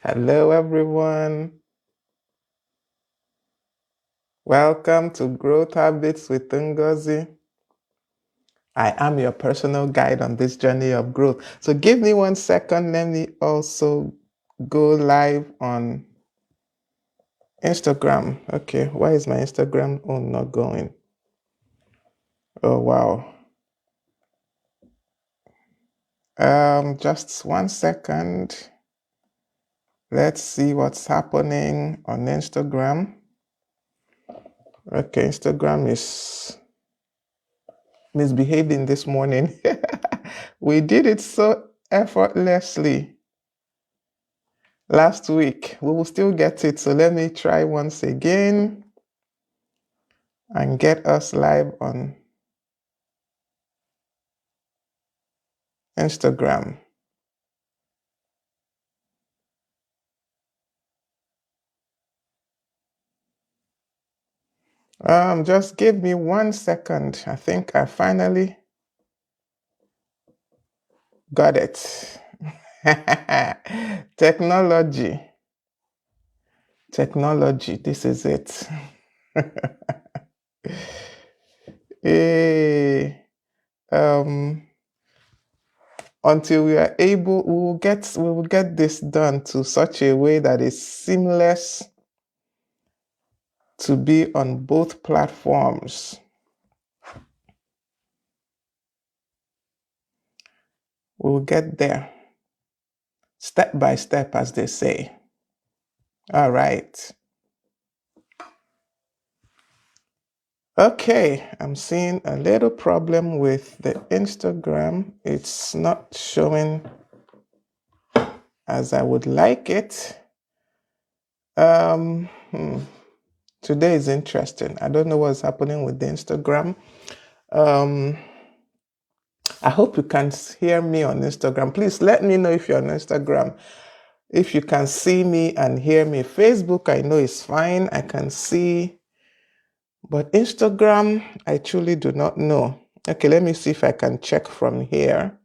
Hello, everyone. Welcome to Growth Habits with Ngozi. I am your personal guide on this journey of growth. So give me 1 second. Let me also go live on Instagram. Okay, why is my Instagram not going? Oh, wow. Just 1 second. Let's see what's happening on Instagram. Okay, Instagram is misbehaving this morning. We did it so effortlessly last week. We will still get it. So let me try once again and get us live on Instagram. Just give me 1 second. I think I finally got it. Technology. Technology. This is it. Hey, until we are able, we will get this done to such a way that is seamless to be on both platforms. We'll get there step by step, as they say. All right. Okay, I'm seeing a little problem with the Instagram. It's not showing as I would like it. Today is interesting. I don't know what's happening with the Instagram. I hope you can hear me on Instagram. Please let me know if you're on Instagram. If you can see me and hear me. Facebook, I know is fine. I can see. But Instagram, I truly do not know. Okay, let me see if I can check from here.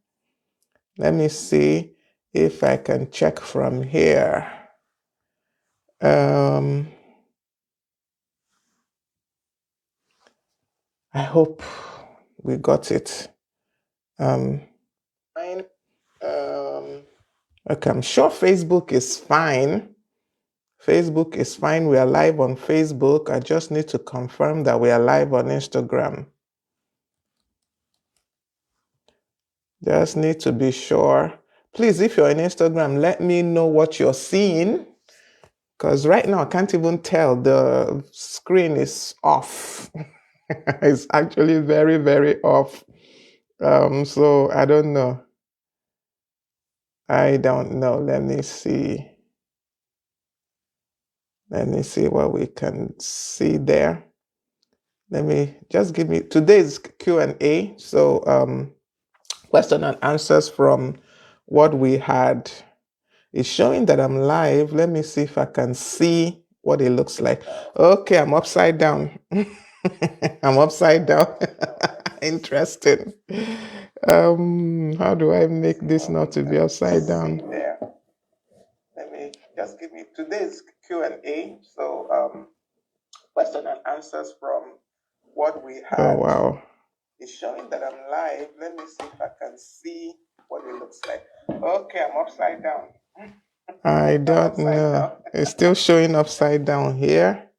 Let me see if I can check from here. I hope we got it. Fine. Okay, I'm sure Facebook is fine. Facebook is fine. We are live on Facebook. I just need to confirm that we are live on Instagram. Just need to be sure. Please, if you're on Instagram, let me know what you're seeing. Because right now I can't even tell. The screen is off. It's actually very, very off. So I don't know. I don't know. Let me see. Let me see what we can see there. Let me just give me today's Q&A. So question and answers from what we had. It's showing that I'm live. Let me see if I can see what it looks like. Okay, I'm upside down. I'm upside down. Interesting. How do I make this not to be upside down? There. Let me just give me today's Q&A. So question and answers from what we had. Oh wow. It's showing that I'm live. Let me see if I can see what it looks like. Okay, I'm upside down. I don't know. It's still showing upside down here.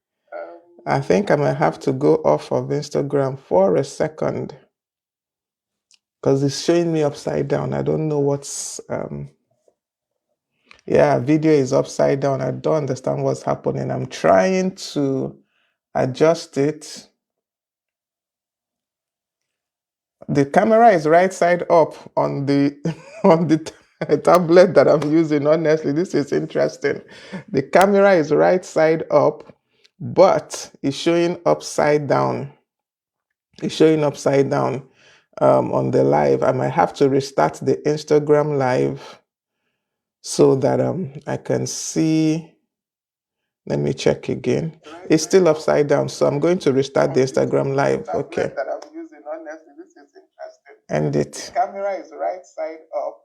I think I might have to go off of Instagram for a second because it's showing me upside down. I don't know what's yeah, video is upside down. I don't understand what's happening. I'm trying to adjust it. The camera is right side up on the on the tablet that I'm using. Honestly, this is interesting. The camera is right side up, but it's showing upside down. It's showing upside down on the live. I might have to restart the Instagram live so that I can see. Let me check again. It's still upside down, so I'm going to restart the Instagram live. Okay. That I'm using, honestly, this is interesting. End it. The camera is right side up.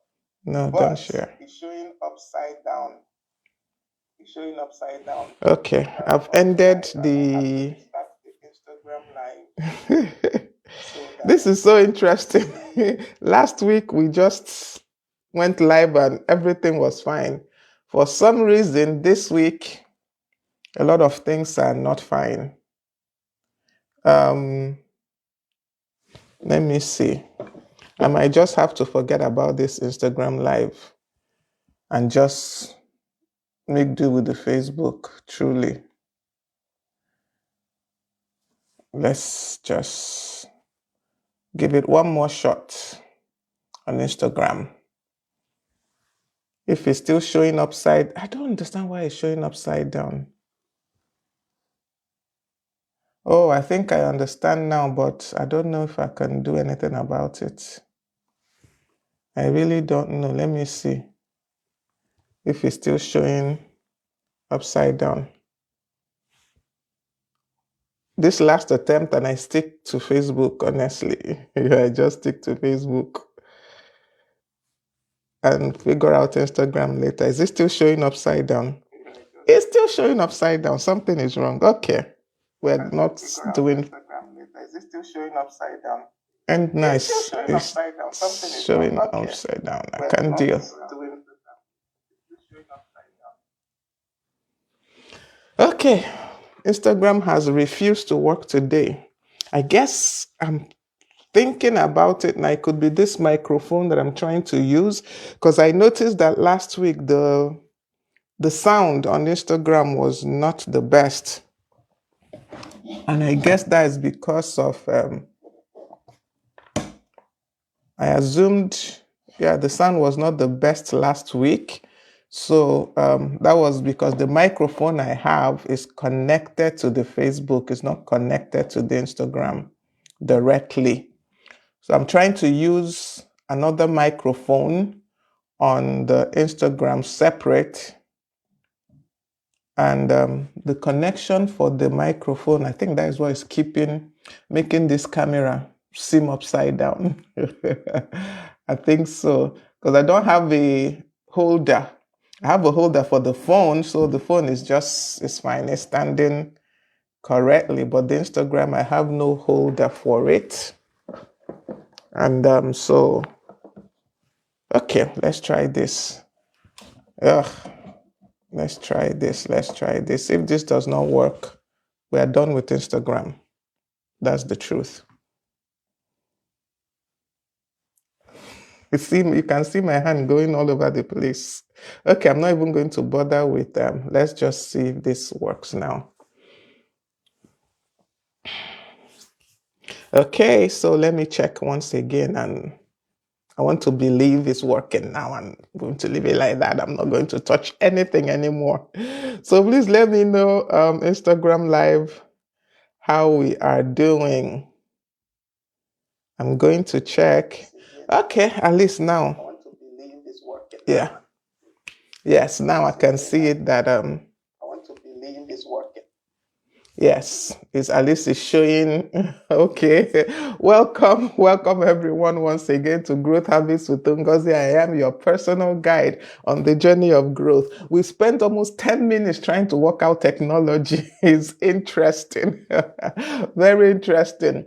No, don't share. It's showing upside down. Showing upside down. Okay, I've ended the Instagram live. This is so interesting. Last week we just went live and everything was fine. For some reason, this week a lot of things are not fine. Let me see. I might just have to forget about this Instagram live and just make do with the Facebook, truly. Let's just give it one more shot on Instagram. If it's still showing upside, I don't understand why it's showing upside down. Oh, I think I understand now, but I don't know if I can do anything about it. I really don't know. Let me see if it's still showing upside down. This last attempt, and I stick to Facebook, honestly. I just stick to Facebook and figure out Instagram later. Is it still showing upside down? It's still showing upside down. Something is wrong. Okay. We're not doing. Is it still showing upside down? And nice. It's showing upside down. I can't deal. Okay. Instagram has refused to work today. I guess I'm thinking about it now. It could be this microphone that I'm trying to use, because I noticed that last week the sound on Instagram was not the best. And I guess that is because of, I assumed, the sound was not the best last week. So that was because the microphone I have is connected to the Facebook, it's not connected to the Instagram directly. So I'm trying to use another microphone on the Instagram separate. And the connection for the microphone, I think that is what is making this camera seem upside down. I think so, because I don't have a holder. I have a holder for the phone, so the phone it's fine, it's standing correctly, but the Instagram, I have no holder for it. And so, okay, let's try this. Let's try this. If this does not work, we are done with Instagram. That's the truth. You can see my hand going all over the place. Okay, I'm not even going to bother with them. Let's just see if this works now. Okay, so let me check once again, and I want to believe it's working now. I'm going to leave it like that. I'm not going to touch anything anymore. So please let me know, Instagram Live, how we are doing. I'm going to check. Okay, at least now. I want to believe this working. Yeah. Yes, now I can see it that I want to believe this working. Yes, at least it's showing. Okay. Welcome everyone once again to Growth Habits with Ngozi. I am your personal guide on the journey of growth. We spent almost 10 minutes trying to work out technology. It's interesting. Very interesting.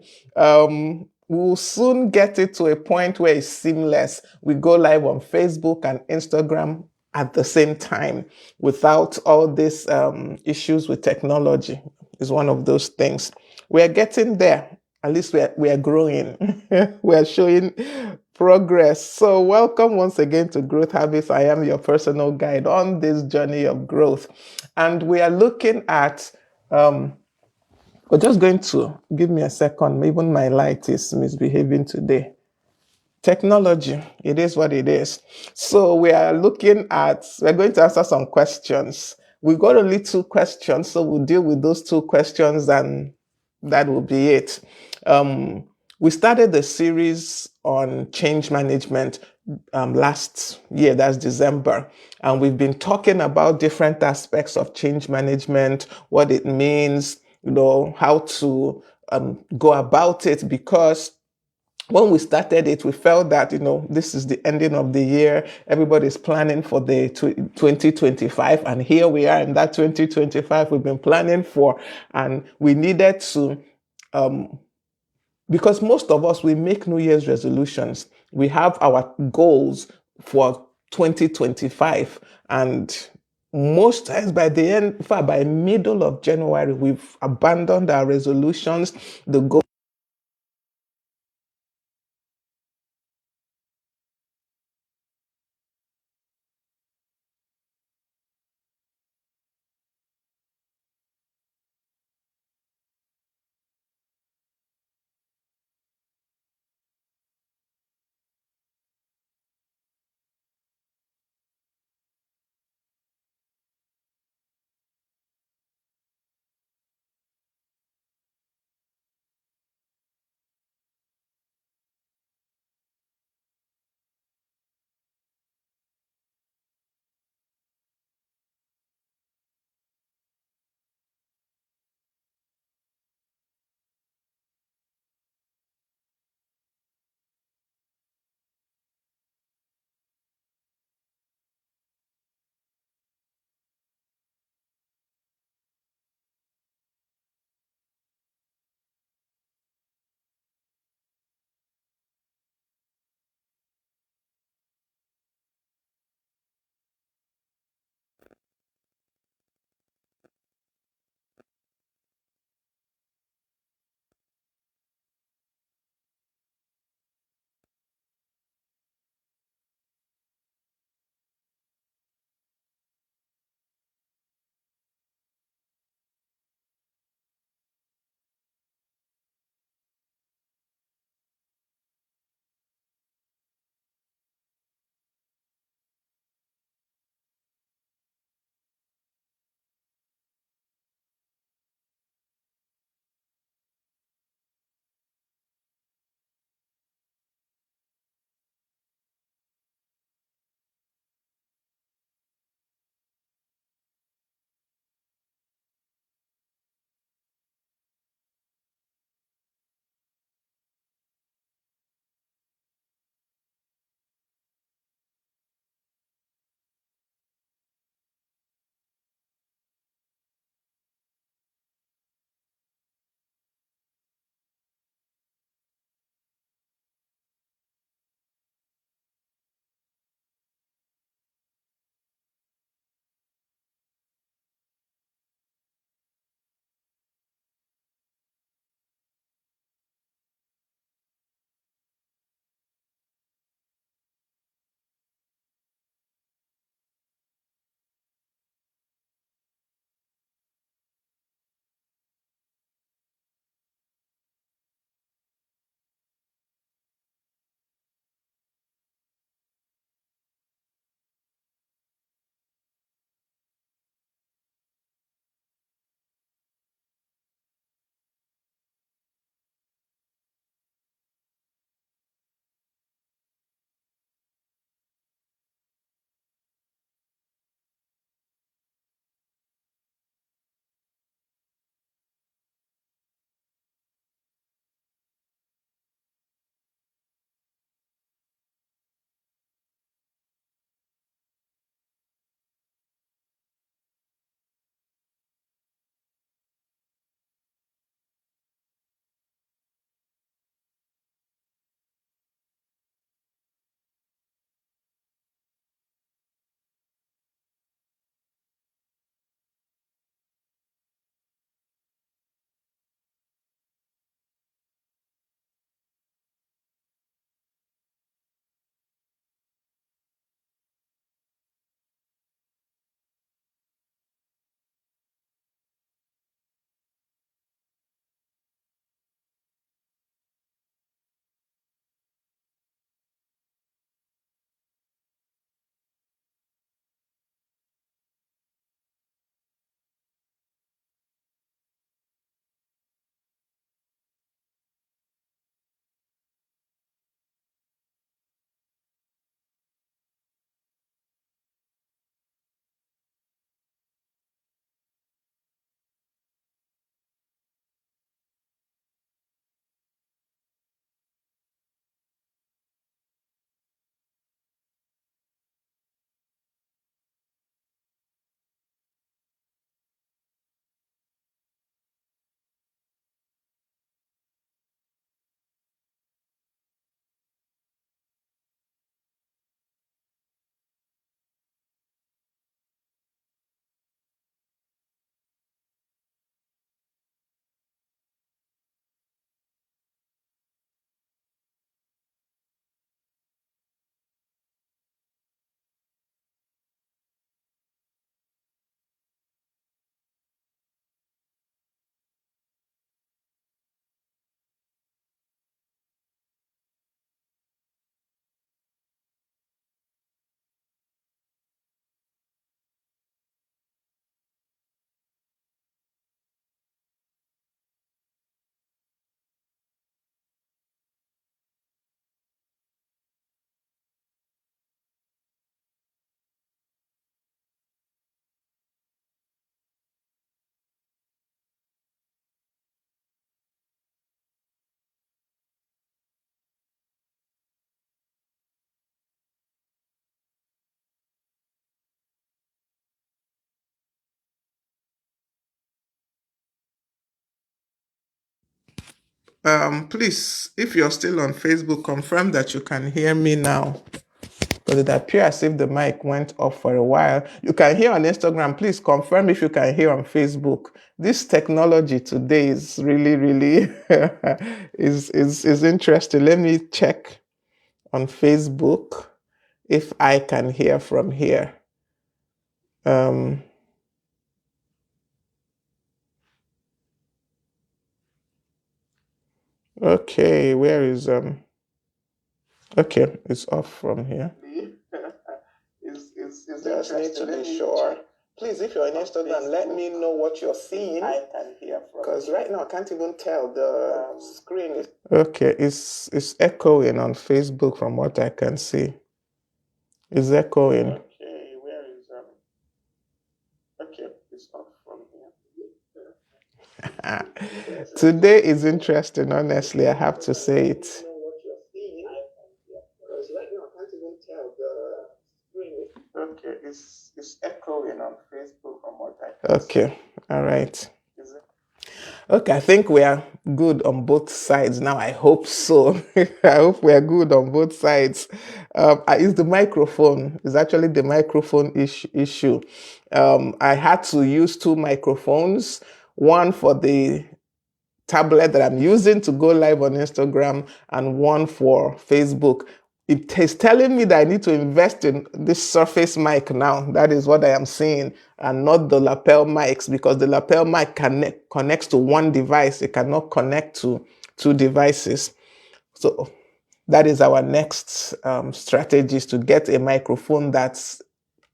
We'll soon get it to a point where it's seamless. We go live on Facebook and Instagram at the same time without all these issues with technology. Is one of those things. We are getting there. At least we are growing. We are showing progress. So welcome once again to Growth Habits. I am your personal guide on this journey of growth. And we are looking at, we're just going to give me a second. Even my light is misbehaving today. Technology, it is what it is. So we're going to answer some questions. We got only 2 questions, so we'll deal with those 2 questions and that will be it. We started the series on change management last year, that's December, and we've been talking about different aspects of change management, what it means, how to go about it, because when we started it, we felt that, this is the ending of the year. Everybody's planning for the 2025. And here we are in that 2025 we've been planning for. And we needed to, because most of us, we make New Year's resolutions. We have our goals for 2025. And most times by the end, in fact, by middle of January, we've abandoned our resolutions. The goal Please, if you're still on Facebook, confirm that you can hear me now. But it appears as if the mic went off for a while. You can hear on Instagram. Please confirm if you can hear on Facebook. This technology today is really, really is interesting. Let me check on Facebook if I can hear from here. Okay, where is okay, it's off from here. Is just need to be sure. Please, if you're on Instagram, let me know what you're seeing. I can hear from because right now I can't even tell the screen is okay. It's echoing on Facebook from what I can see. It's echoing. Okay, where is okay, it's off from here. Today is interesting, honestly. I have to say it. Okay, it's echoing on Facebook from what I can see. Okay, all right. Okay, I think we are good on both sides now. I hope so. I hope we are good on both sides. It's the microphone. It's actually the microphone issue. I had to use two microphones, one for the tablet that I'm using to go live on Instagram and one for Facebook. It is telling me that I need to invest in this Surface mic now. That is what I am seeing, and not the lapel mics, because the lapel mic connects to one device. It cannot connect to two devices. So that is our next strategy, is to get a microphone that's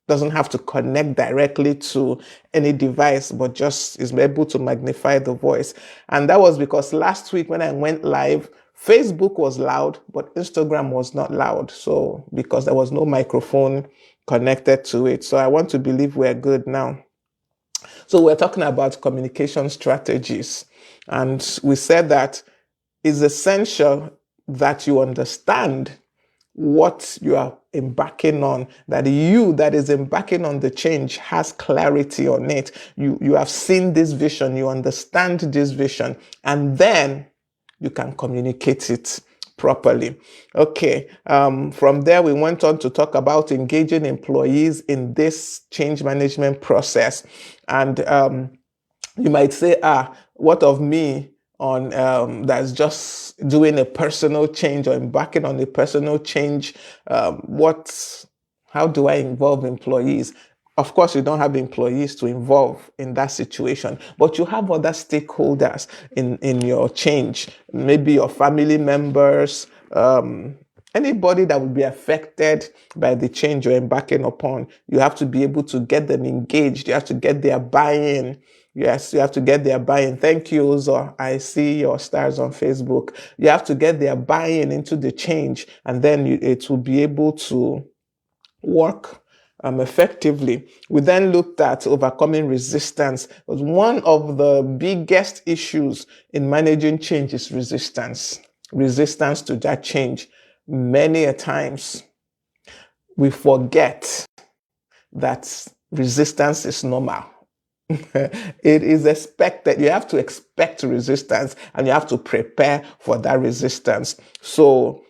doesn't have to connect directly to any device, but just is able to magnify the voice. And that was because last week when I went live, Facebook was loud, but Instagram was not loud. So because there was no microphone connected to it. So I want to believe we're good now. So we're talking about communication strategies. And we said that it's essential that you understand what you are embarking on, that you that is embarking on the change has clarity on it. You have seen this vision, you understand this vision, and then you can communicate it properly. Okay, from there we went on to talk about engaging employees in this change management process. And you might say, what of me on that's just doing a personal change or embarking on a personal change? How do I involve employees? Of course, you don't have employees to involve in that situation, but you have other stakeholders in your change, maybe your family members, anybody that will be affected by the change you're embarking upon. You have to be able to get them engaged. You have to get their buy-in. Yes, you have to get their buy-in. Thank you, Uzo. I see your stars on Facebook. You have to get their buy-in into the change, and then it will be able to work effectively. We then looked at overcoming resistance. Because one of the biggest issues in managing change is resistance to that change. Many a times we forget that resistance is normal. It is expected. You have to expect resistance and you have to prepare for that resistance. So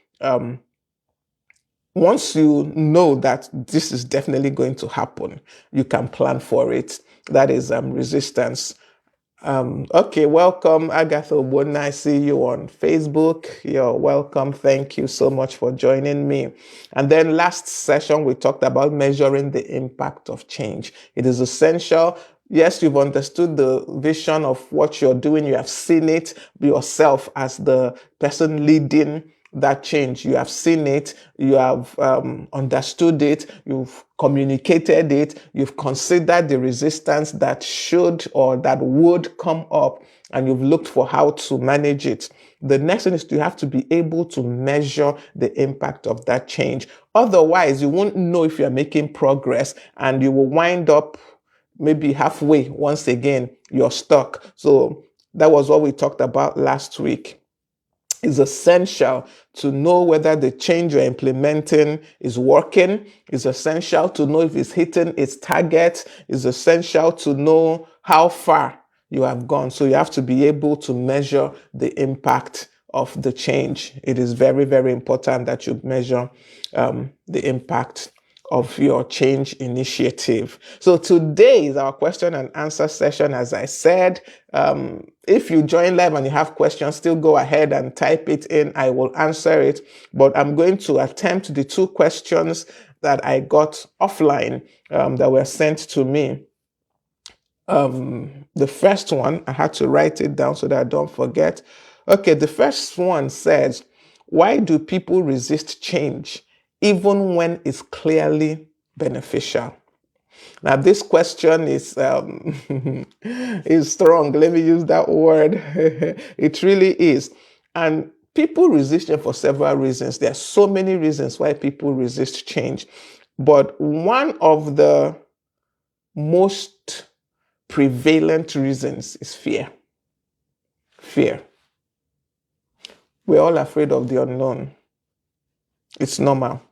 once you know that this is definitely going to happen, you can plan for it. That is resistance. Okay, welcome, Agatha Obona. I see you on Facebook. You're welcome. Thank you so much for joining me. And then last session, we talked about measuring the impact of change. It is essential. Yes, you've understood the vision of what you're doing. You have seen it yourself as the person leading that change. You have seen it, you have understood it, you've communicated it, you've considered the resistance that should or that would come up, and you've looked for how to manage it. The next thing is you have to be able to measure the impact of that change. Otherwise, you won't know if you're making progress, and you will wind up maybe halfway. Once again, you're stuck. So that was what we talked about last week. It's essential to know whether the change you're implementing is working. It's essential to know if it's hitting its target. It's essential to know how far you have gone. So you have to be able to measure the impact of the change. It is very, very important that you measure the impact of your change initiative. So today is our question and answer session. As I said, if you join live and you have questions, still go ahead and type it in. I will answer it. But I'm going to attempt the 2 questions that I got offline that were sent to me. The first one, I had to write it down so that I don't forget. Okay, the first one says, why do people resist change even when it's clearly beneficial? Now, this question is is strong. Let me use that word. It really is. And people resist it for several reasons. There are so many reasons why people resist change. But one of the most prevalent reasons is fear. Fear. We're all afraid of the unknown. It's normal.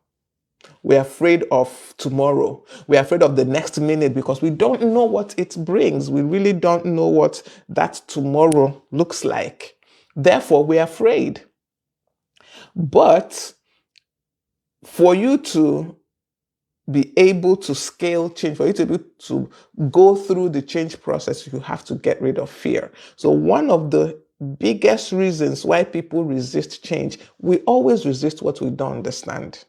We're afraid of tomorrow. We're afraid of the next minute because we don't know what it brings. We really don't know what that tomorrow looks like. Therefore, we're afraid. But for you to be able to scale change, for you to be able to go through the change process, you have to get rid of fear. So one of the biggest reasons why people resist change, we always resist what we don't understand.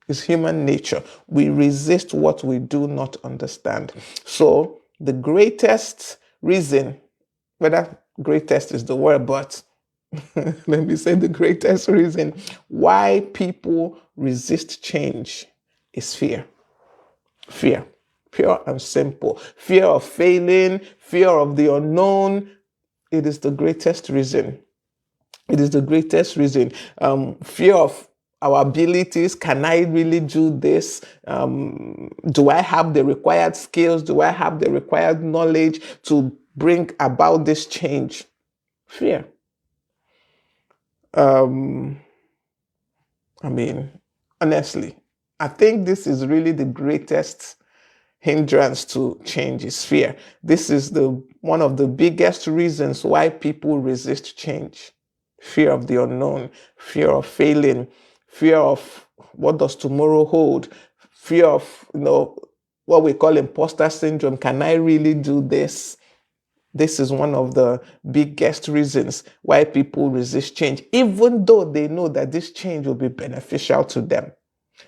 It's human nature. We resist what we do not understand. So the greatest reason, whether greatest is the word, but let me say the greatest reason why people resist change is fear. Fear. Pure and simple. Fear of failing, fear of the unknown. It is the greatest reason. It is the greatest reason. Fear of our abilities. Can I really do this? Do I have the required skills? Do I have the required knowledge to bring about this change? Fear. Honestly, I think this is really the greatest hindrance to change is fear. This is one of the biggest reasons why people resist change. Fear of the unknown, fear of failing, fear of what does tomorrow hold, fear of, what we call imposter syndrome. Can I really do this? This is one of the biggest reasons why people resist change, even though they know that this change will be beneficial to them.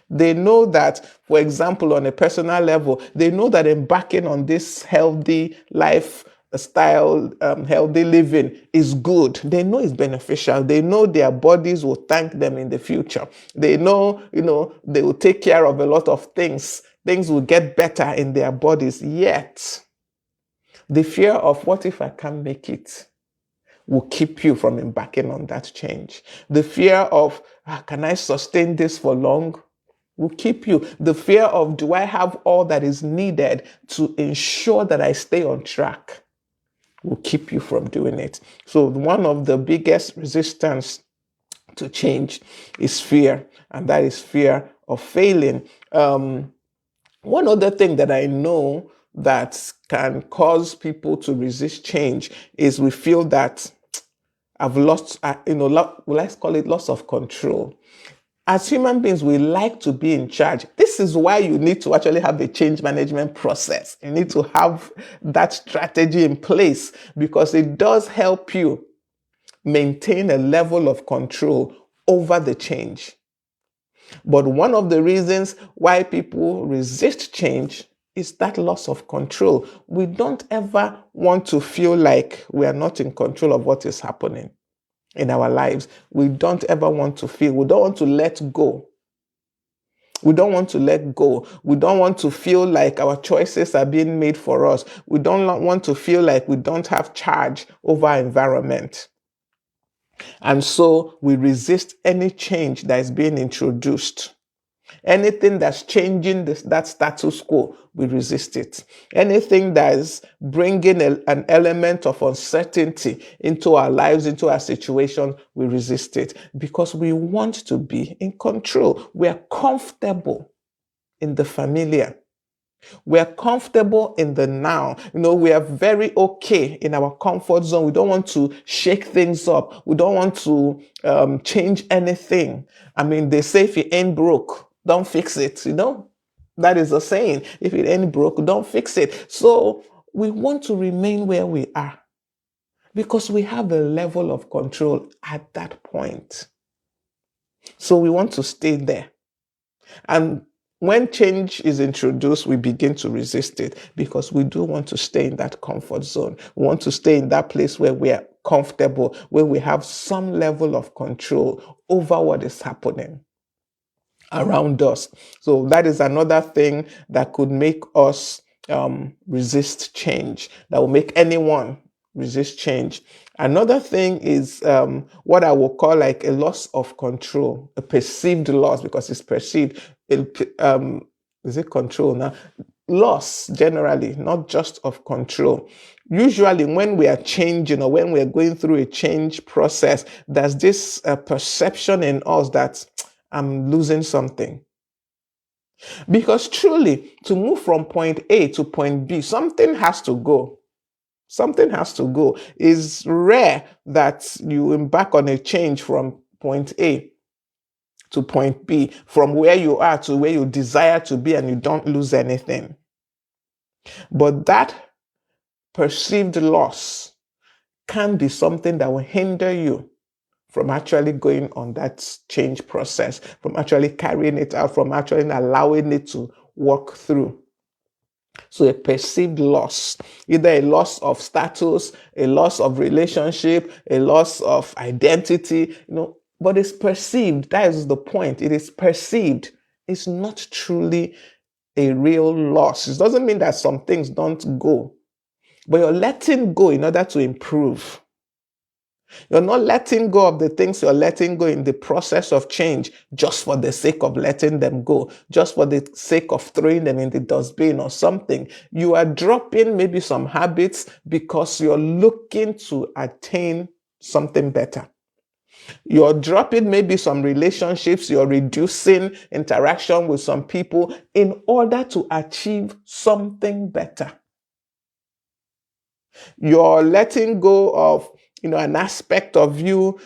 They know that, for example, on a personal level, they know that embarking on this healthy lifestyle, healthy living is good. They know it's beneficial. They know their bodies will thank them in the future. They know, they will take care of a lot of things. Things will get better in their bodies. Yet, the fear of what if I can't make it will keep you from embarking on that change. The fear of, can I sustain this for long? Will keep you. The fear of, do I have all that is needed to ensure that I stay on track? Will keep you from doing it. So one of the biggest resistance to change is fear, and that is fear of failing. One other thing that I know that can cause people to resist change is we feel that I've lost, let's call it loss of control. As human beings, we like to be in charge. This is why you need to actually have a change management process. You need to have that strategy in place because it does help you maintain a level of control over the change. But one of the reasons why people resist change is that loss of control. We don't ever want to feel like we are not in control of what is happening in our lives. We don't ever want to feel, we don't want to let go. We don't want to let go. We don't want to feel like our choices are being made for us. We don't want to feel like we don't have charge over our environment. And so we resist any change that is being introduced. Anything that's changing that status quo, we resist it. Anything that is bringing an element of uncertainty into our lives, into our situation, we resist it because we want to be in control. We are comfortable in the familiar. We're comfortable in the now. We are very okay in our comfort zone. We don't want to shake things up. We don't want to change anything. I mean, they say if it ain't broke, don't fix it. That is a saying. If it ain't broke, don't fix it. So we want to remain where we are because we have a level of control at that point. So we want to stay there. And when change is introduced, we begin to resist it because we do want to stay in that comfort zone. We want to stay in that place where we are comfortable, where we have some level of control over what is happening around us. So that is another thing that could make us resist change, that will make anyone resist change. Another thing is what I will call like a loss of control, a perceived loss, because it's perceived. Is it control now? Loss generally, not just of control. Usually, when we are changing or when we are going through a change process, there's this perception in us that I'm losing something. Because truly, to move from point A to point B, something has to go. Something has to go. It's rare that you embark on a change from point A to point B, from where you are to where you desire to be, and you don't lose anything. But that perceived loss can be something that will hinder you from actually going on that change process, from actually carrying it out, from actually allowing it to work through. So a perceived loss, either a loss of status, a loss of relationship, a loss of identity, but it's perceived. That is the point. It is perceived. It's not truly a real loss. It doesn't mean that some things don't go, but you're letting go in order to improve. You're not letting go of the things you're letting go in the process of change just for the sake of letting them go, just for the sake of throwing them in the dustbin or something. You are dropping maybe some habits because you're looking to attain something better. You're dropping maybe some relationships, you're reducing interaction with some people in order to achieve something better. You're letting go of an aspect of you,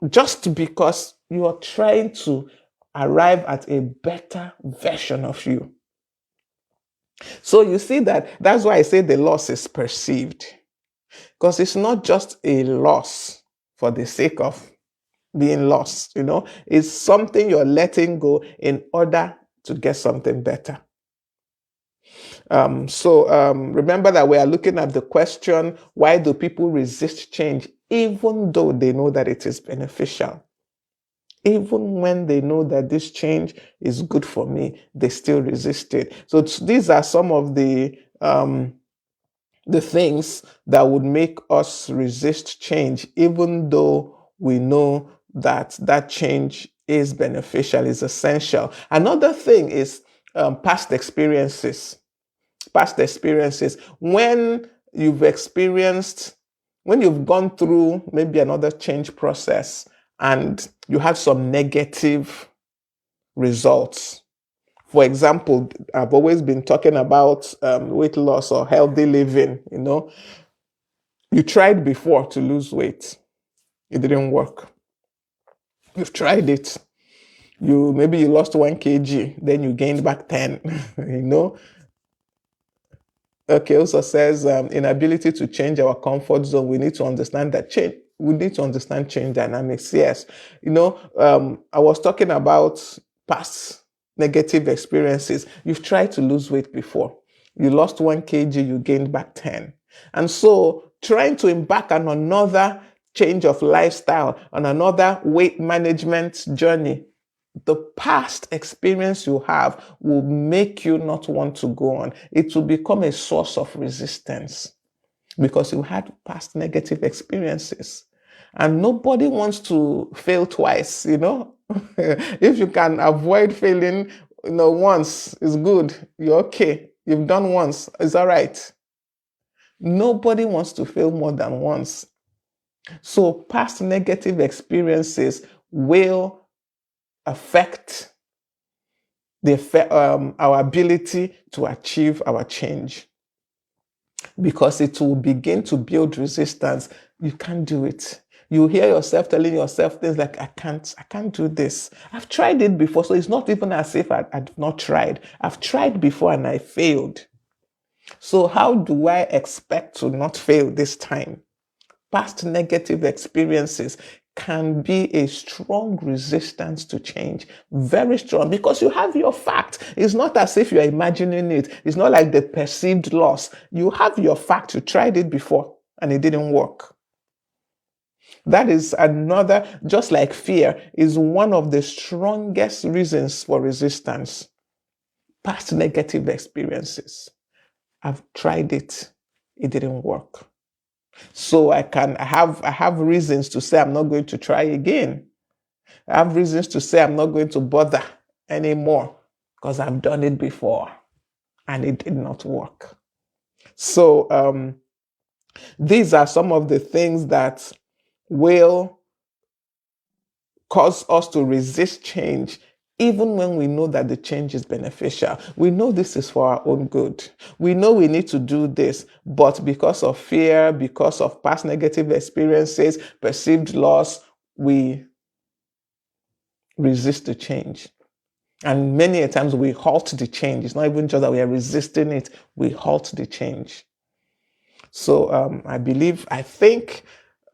just because you are trying to arrive at a better version of you. So you see that's why I say the loss is perceived, because it's not just a loss for the sake of being lost. It's something you're letting go in order to get something better. So remember that we are looking at the question, why do people resist change even though they know that it is beneficial? Even when they know that this change is good for me, they still resist it. So these are some of the things that would make us resist change, even though we know that that change is beneficial, is essential. Another thing is past experiences. Past experiences. When you've gone through maybe another change process and you had some negative results. For example, I've always been talking about weight loss or healthy living. You tried before to lose weight. It didn't work. You've tried it. Maybe you lost 1 kg, then you gained back 10, Okay, also says inability to change our comfort zone. We need to understand that change. We need to understand change dynamics. Yes, I was talking about past negative experiences. You've tried to lose weight before. You lost 1 kg, you gained back 10. And so trying to embark on another change of lifestyle, on another weight management journey, the past experience you have will make you not want to go on. It will become a source of resistance because you had past negative experiences. And nobody wants to fail twice, If you can avoid failing, once, is good. You're okay. You've done once, it's all right. Nobody wants to fail more than once. So past negative experiences will affect our ability to achieve our change, because it will begin to build resistance. You can't do it. You hear yourself telling yourself things like, I can't do this. I've tried it before. So it's not even as if I've not tried. I've tried before and I failed. So how do I expect to not fail this time? Past negative experiences can be a strong resistance to change. Very strong, because you have your fact. It's not as if you're imagining it. It's not like the perceived loss. You have your fact. You tried it before and it didn't work. That is another, just like fear, is one of the strongest reasons for resistance. Past negative experiences. I've tried it. It didn't work. So I have reasons to say I'm not going to try again. I have reasons to say I'm not going to bother anymore because I've done it before and it did not work. So these are some of the things that will cause us to resist change, even when we know that the change is beneficial. We know this is for our own good. We know we need to do this, but because of fear, because of past negative experiences, perceived loss, we resist the change. And many a times we halt the change. It's not even just that we are resisting it, we halt the change. So I think,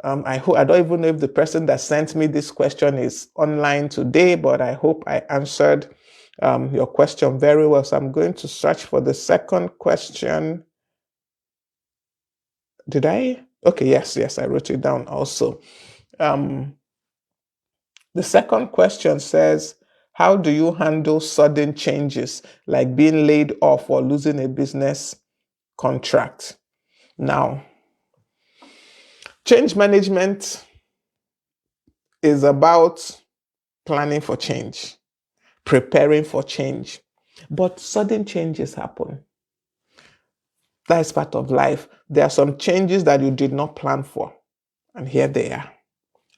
I don't even know if the person that sent me this question is online today, but I hope I answered your question very well. So I'm going to search for the second question. Did I? Okay, yes, I wrote it down also. The second question says, how do you handle sudden changes like being laid off or losing a business contract? Now, change management is about planning for change, preparing for change. But sudden changes happen. That's part of life. There are some changes that you did not plan for, and here they are.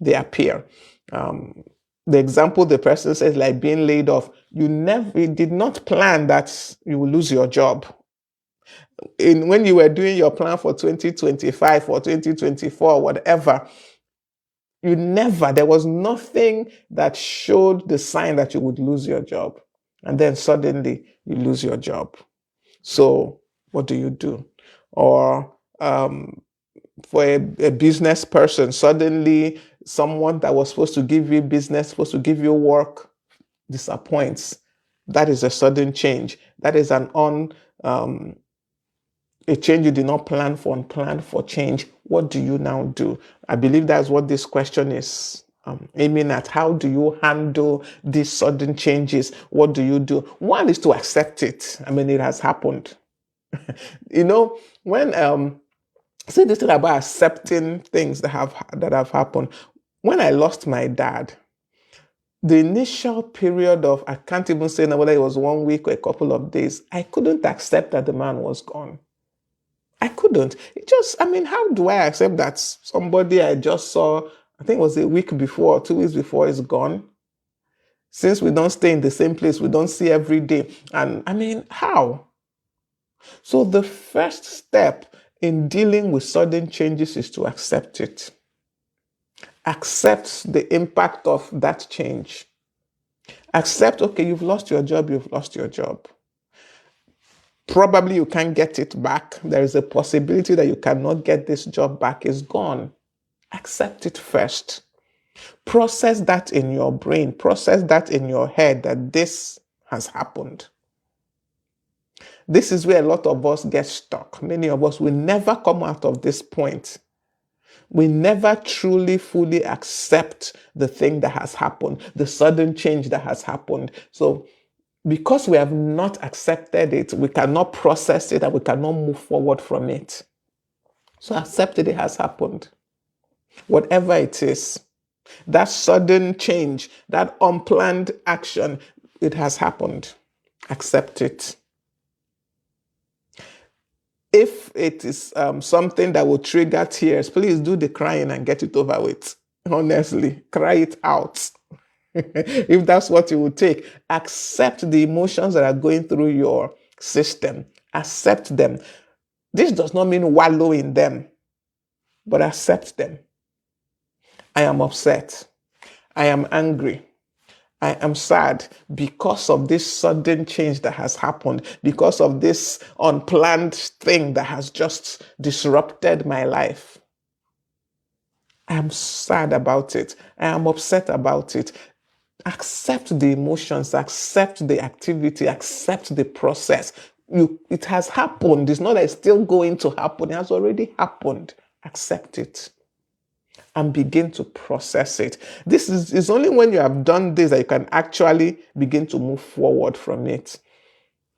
They appear. The example the person says, like being laid off, you did not plan that you will lose your job. When you were doing your plan for 2025 or 2024, whatever, there was nothing that showed the sign that you would lose your job. And then suddenly you lose your job. So what do you do? Or for a business person, suddenly someone that was supposed to give you business, supposed to give you work, disappoints. That is a sudden change. That is a change you did not plan for, and plan for change. What do you now do? I believe that's what this question is aiming at. How do you handle these sudden changes? What do you do? One is to accept it. I mean, it has happened. When see this thing about accepting things that have happened. When I lost my dad, the initial period of, I can't even say now whether it was 1 week or a couple of days, I couldn't accept that the man was gone. I couldn't. How do I accept that somebody I just saw, I think it was a week before, 2 weeks before, is gone? Since we don't stay in the same place, we don't see every day. And how? So the first step in dealing with sudden changes is to accept it. Accept the impact of that change. Accept, okay, you've lost your job. Probably you can't get it back. There is a possibility that you cannot get this job back. It's gone. Accept it first. Process that in your brain. Process that in your head that this has happened. This is where a lot of us get stuck. Many of us will never come out of this point. We never truly, fully accept the thing that has happened, the sudden change that has happened. So because we have not accepted it, we cannot process it and we cannot move forward from it. So accept it has happened. Whatever it is, that sudden change, that unplanned action, it has happened. Accept it. If it is something that will trigger tears, please do the crying and get it over with. Honestly, cry it out. If that's what it would take, accept the emotions that are going through your system. Accept them. This does not mean wallow in them, but accept them. I am upset. I am angry. I am sad because of this sudden change that has happened, because of this unplanned thing that has just disrupted my life. I am sad about it. I am upset about it. Accept the emotions, accept the activity, accept the process. It has happened. It's not that it's still going to happen. It has already happened. Accept it and begin to process it. This is only when you have done this that you can actually begin to move forward from it.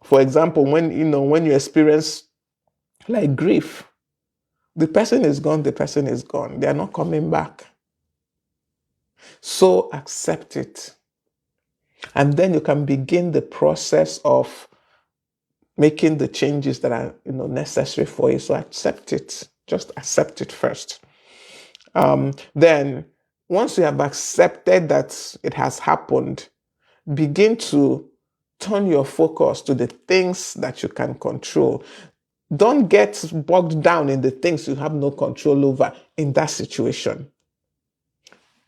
For example, when you experience like grief, the person is gone, the person is gone. They are not coming back. So accept it. And then you can begin the process of making the changes that are necessary for you. So accept it. Just accept it first. Then, once you have accepted that it has happened, begin to turn your focus to the things that you can control. Don't get bogged down in the things you have no control over in that situation.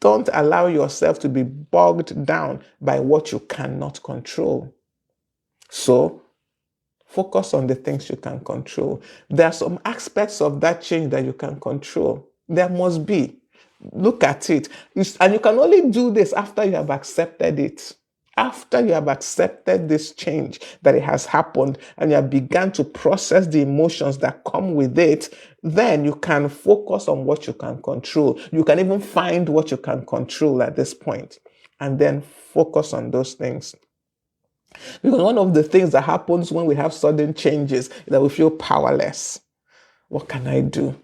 Don't allow yourself to be bogged down by what you cannot control. So, focus on the things you can control. There are some aspects of that change that you can control. There must be. Look at it. And you can only do this after you have accepted it. After you have accepted this change, that it has happened, and you have begun to process the emotions that come with it, then you can focus on what you can control. You can even find what you can control at this point, and then focus on those things. Because one of the things that happens when we have sudden changes is that we feel powerless. What can I do?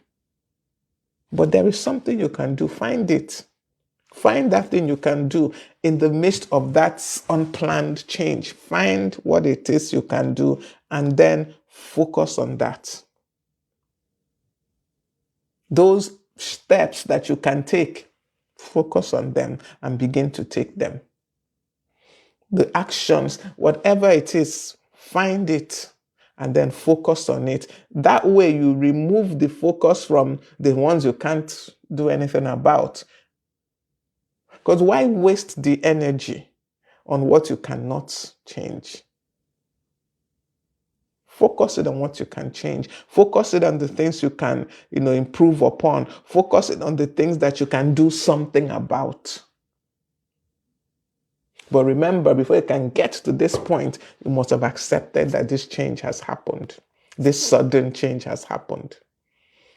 But there is something you can do. Find it. Find that thing you can do in the midst of that unplanned change. Find what it is you can do and then focus on that. Those steps that you can take, focus on them and begin to take them. The actions, whatever it is, find it and then focus on it. That way you remove the focus from the ones you can't do anything about. Because why waste the energy on what you cannot change? Focus it on what you can change. Focus it on the things you can, improve upon. Focus it on the things that you can do something about. But remember, before you can get to this point, you must have accepted that this change has happened. This sudden change has happened.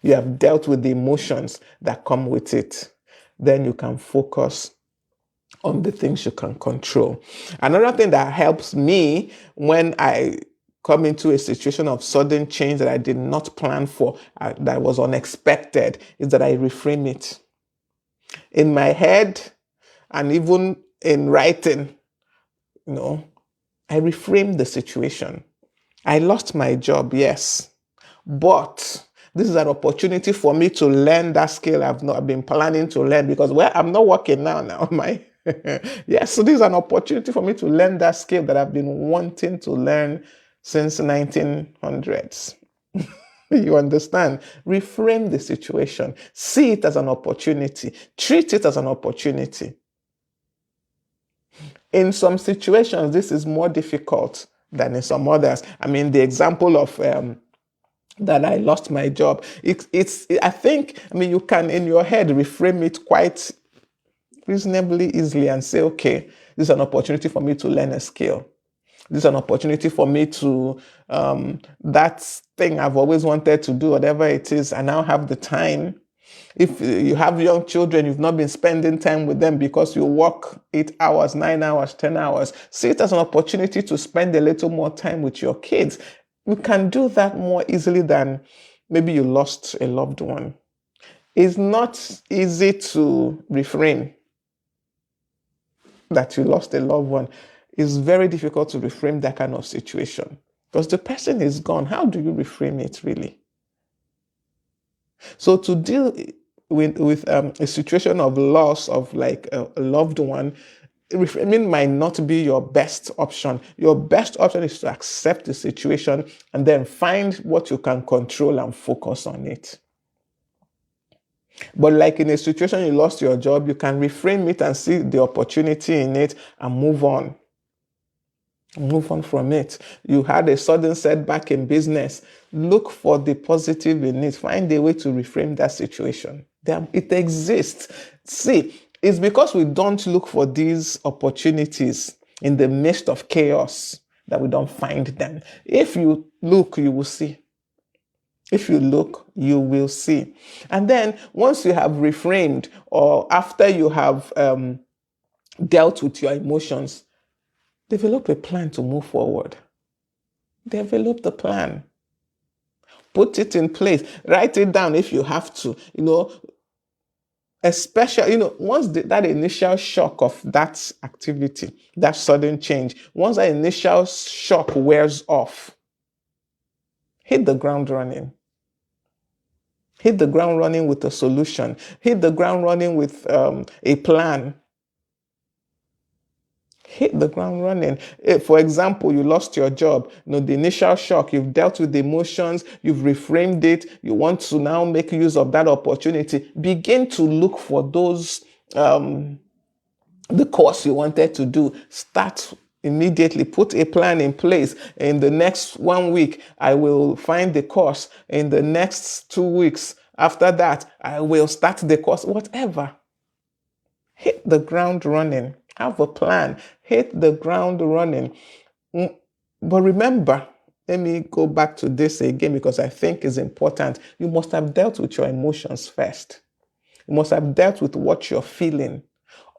You have dealt with the emotions that come with it. Then you can focus on the things you can control. Another thing that helps me when I come into a situation of sudden change that I did not plan for, that was unexpected, is that I reframe it. In my head and even in writing, I reframe the situation. I lost my job, yes, but this is an opportunity for me to learn that skill I've not been planning to learn, because I'm not working now. Yes, so this is an opportunity for me to learn that skill that I've been wanting to learn since 1900s. You understand? Reframe the situation. See it as an opportunity. Treat it as an opportunity. In some situations, this is more difficult than in some others. I mean, the example of that I lost my job. You can in your head reframe it quite reasonably easily and say, okay, this is an opportunity for me to learn a skill. This is an opportunity for me to, that thing I've always wanted to do, whatever it is, I now have the time. If you have young children, you've not been spending time with them because you work 8 hours, 9 hours, 10 hours. See it as an opportunity to spend a little more time with your kids. You can do that more easily than maybe you lost a loved one. It's not easy to reframe that you lost a loved one. It's very difficult to reframe that kind of situation because the person is gone. How do you reframe it really? So to deal with a situation of loss of like a loved one, reframing might not be your best option. Your best option is to accept the situation and then find what you can control and focus on it. But like in a situation you lost your job, you can reframe it and see the opportunity in it and move on. Move on from it. You had a sudden setback in business. Look for the positive in it. Find a way to reframe that situation. It exists. See, it's because we don't look for these opportunities in the midst of chaos that we don't find them. If you look, you will see. If you look, you will see. And then once you have reframed, or after you have dealt with your emotions, develop a plan to move forward. Develop the plan. Put it in place. Write it down if you have to. Especially, once that initial shock of that activity, that sudden change, once that initial shock wears off, hit the ground running. Hit the ground running with a solution. Hit the ground running with a plan. Hit the ground running. If, for example, you lost your job, the initial shock, you've dealt with the emotions, you've reframed it, you want to now make use of that opportunity. Begin to look for those, the course you wanted to do. Start immediately. Put a plan in place. In the next 1 week, I will find the course. In the next 2 weeks, after that, I will start the course. Whatever. Hit the ground running. Have a plan. Hit the ground running. But remember, let me go back to this again because I think it's important. You must have dealt with your emotions first. You must have dealt with what you're feeling.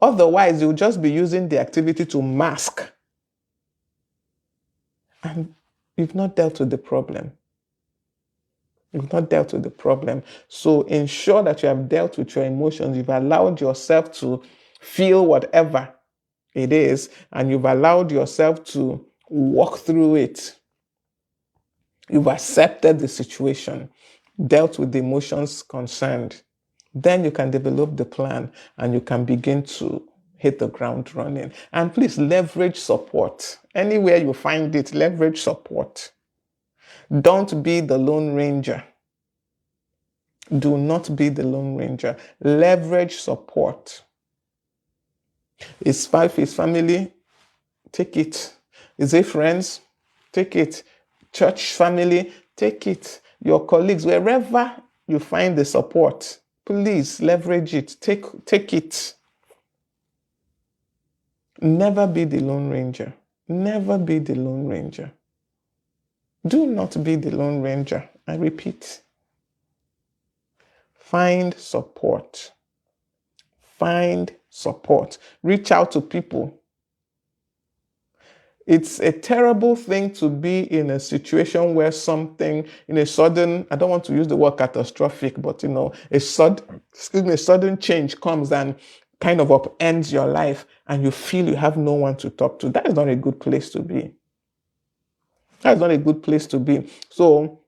Otherwise, you'll just be using the activity to mask. And you've not dealt with the problem. You've not dealt with the problem. So ensure that you have dealt with your emotions. You've allowed yourself to feel whatever it is, and you've allowed yourself to walk through it. You've accepted the situation, dealt with the emotions concerned. Then you can develop the plan and you can begin to hit the ground running. And please leverage support. Anywhere you find it, leverage support. Don't be the Lone Ranger. Do not be the Lone Ranger. Leverage support. Is family? Take it. Is it friends? Take it. Church family? Take it. Your colleagues, wherever you find the support, please leverage it. Take it. Never be the Lone Ranger. Never be the Lone Ranger. Do not be the Lone Ranger. I repeat. Find support. Find support. Reach out to people. It's a terrible thing to be in a situation where something in a sudden, I don't want to use the word catastrophic, but a sudden change comes and kind of upends your life and you feel you have no one to talk to. That is not a good place to be. That is not a good place to be. So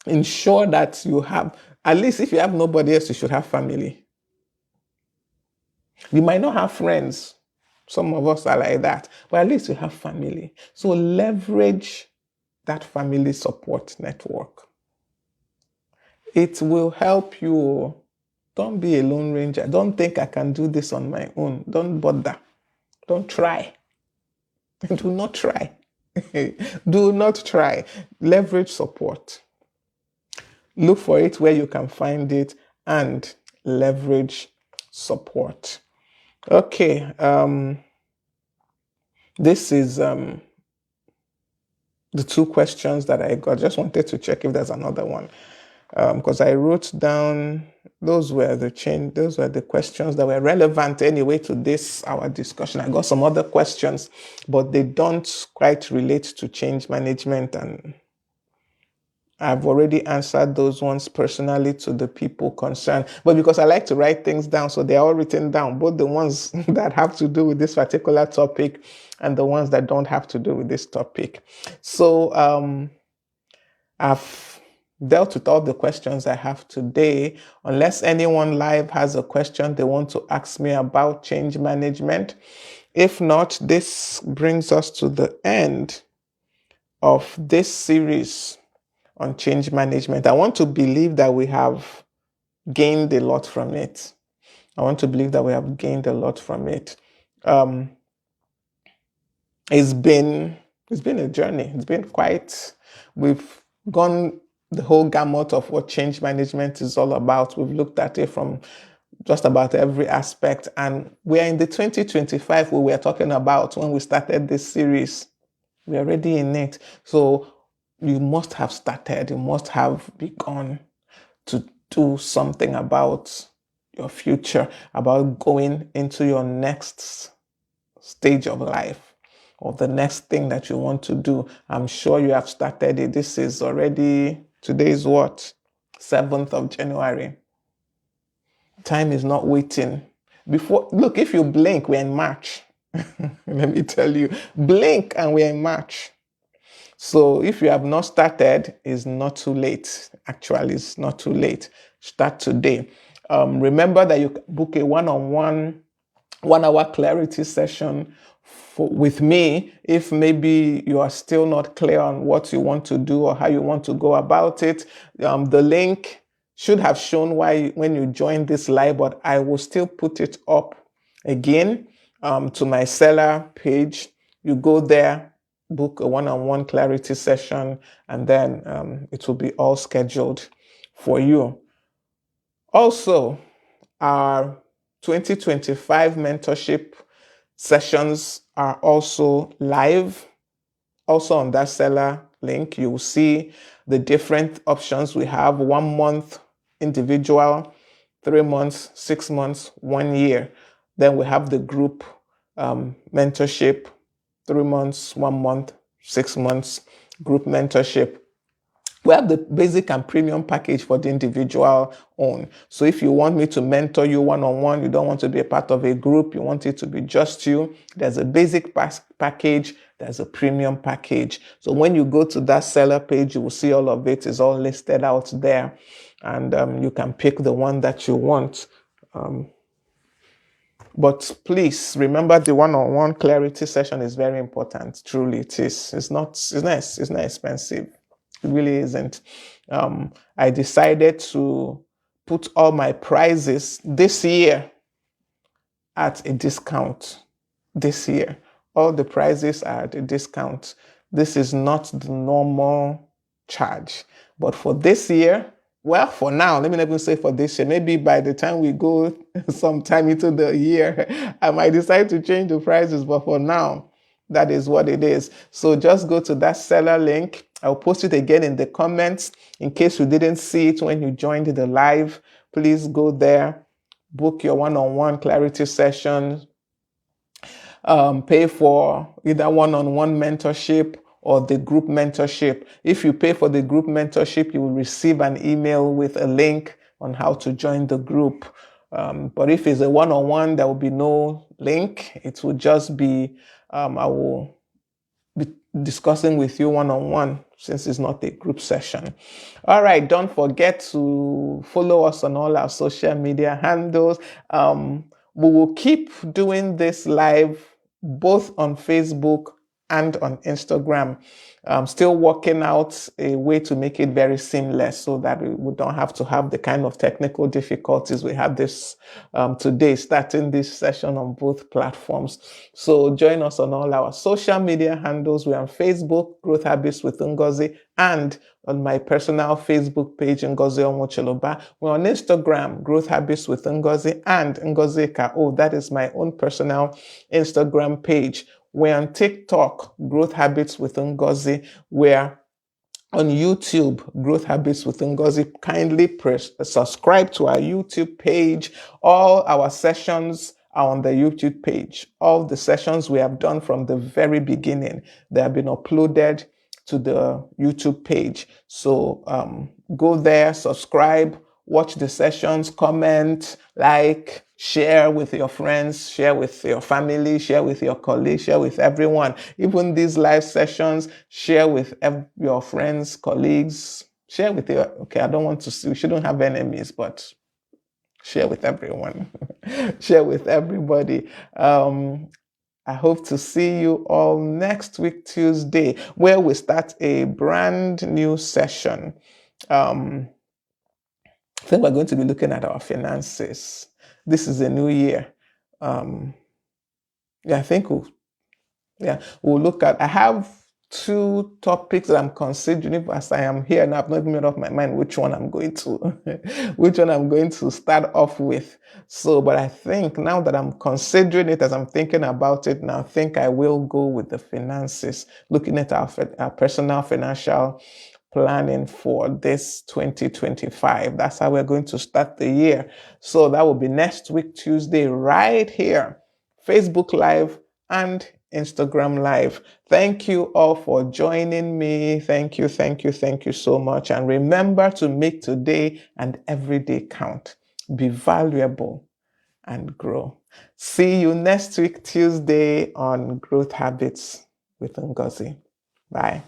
ensure that you have, at least if you have nobody else, you should have family. You might not have friends. Some of us are like that, but at least you have family. So leverage that family support network. It will help you. Don't be a Lone Ranger. Don't think I can do this on my own. Don't bother. Don't try. Do not try. Do not try. Leverage support. Look for it where you can find it and leverage support. Okay. This is the 2 questions that I got. Just wanted to check if there's another one. Because I wrote down, those were the questions that were relevant anyway to this, our discussion. I got some other questions, but they don't quite relate to change management, and I've already answered those ones personally to the people concerned. But because I like to write things down, so they're all written down, both the ones that have to do with this particular topic and the ones that don't have to do with this topic. So I've dealt with all the questions I have today. Unless anyone live has a question they want to ask me about change management, If not, this brings us to the end of this series on change management. I want to believe that we have gained a lot from it. I want to believe that we have gained a lot from it. Um, it's been a journey. It's been quite. We've gone the whole gamut of what change management is all about. We've looked at it from just about every aspect, and we're in the 2025 we were talking about when we started this series. We're already in it, so you must have started. You must have begun to do something about your future, about going into your next stage of life or the next thing that you want to do. I'm sure you have started it. This is already, today is what? 7th of January. Time is not waiting. Look, if you blink, we're in March. Let me tell you, blink and we're in March. So if you have not started, it's not too late. Actually, it's not too late. Start today. Remember that you can book a one-on-one 1 hour clarity session with me if maybe you are still not clear on what you want to do or how you want to go about it. The link should have shown when you joined this live, but I will still put it up again to my seller page. You go there, book a one-on-one clarity session, and then it will be all scheduled for you. Also, our 2025 mentorship sessions are also live. Also on that seller link, you will see the different options we have: 1 month individual, 3 months, 6 months, 1 year. Then we have the group mentorship, 3 months, 1 month, 6 months, group mentorship. We have the basic and premium package for the individual own. So if you want me to mentor you one-on-one, you don't want to be a part of a group, you want it to be just you, there's a basic package, there's a premium package. So when you go to that seller page, you will see all of it is all listed out there, and you can pick the one that you want. But please remember, the one-on-one clarity session is very important. Truly, it is. It's not expensive. It really isn't. I decided to put all my prices this year at a discount. This year, all the prices are at a discount. This is not the normal charge. But for this year, well, for now, let me not even say for this year. Maybe by the time we go sometime into the year, I might decide to change the prices. But for now, that is what it is. So just go to that seller link. I'll post it again in the comments. In case you didn't see it when you joined the live, please go there, book your one-on-one clarity session, pay for either one-on-one mentorship or the group mentorship. If you pay for the group mentorship, you will receive an email with a link on how to join the group. But if it's a one-on-one, there will be no link. It will just be, I will be discussing with you one-on-one, since it's not a group session. All right, don't forget to follow us on all our social media handles. We will keep doing this live both on Facebook and on Instagram. I'm still working out a way to make it very seamless so that we don't have to have the kind of technical difficulties we had this today, starting this session on both platforms. So join us on all our social media handles. We're on Facebook, Growth Habits with Ngozi, and on my personal Facebook page, Ngozi Onwuchiloba. We're on Instagram, Growth Habits with Ngozi, and Ngozi Ka. That is my own personal Instagram page. We're on TikTok, Growth Habits with Ngozi. We're on YouTube, Growth Habits with Ngozi. Kindly subscribe to our YouTube page. All our sessions are on the YouTube page. All the sessions we have done from the very beginning, they have been uploaded to the YouTube page. So go there, subscribe, watch the sessions, comment, like, share with your friends, share with your family, share with your colleagues, share with everyone. Even these live sessions, share with your friends, colleagues, share with your, I don't want to see, we shouldn't have enemies, but share with everyone. Share with everybody. I hope to see you all next week, Tuesday, where we start a brand new session. I think we're going to be looking at our finances. This is a new year. Um, yeah, I think we'll look at. I have two topics that I'm considering as I am here now. I've not even made up my mind which one I'm going to, which one I'm going to start off with. So, but I think now that I'm considering it, as I'm thinking about it now, I think I will go with the finances, looking at our personal financial planning for this 2025. That's how we're going to start the year. So that will be next week, Tuesday, right here, Facebook Live and Instagram Live. Thank you all for joining me. Thank you, thank you, thank you so much. And remember to make today and every day count. Be valuable and grow. See you next week, Tuesday, on Growth Habits with Ngozi. Bye.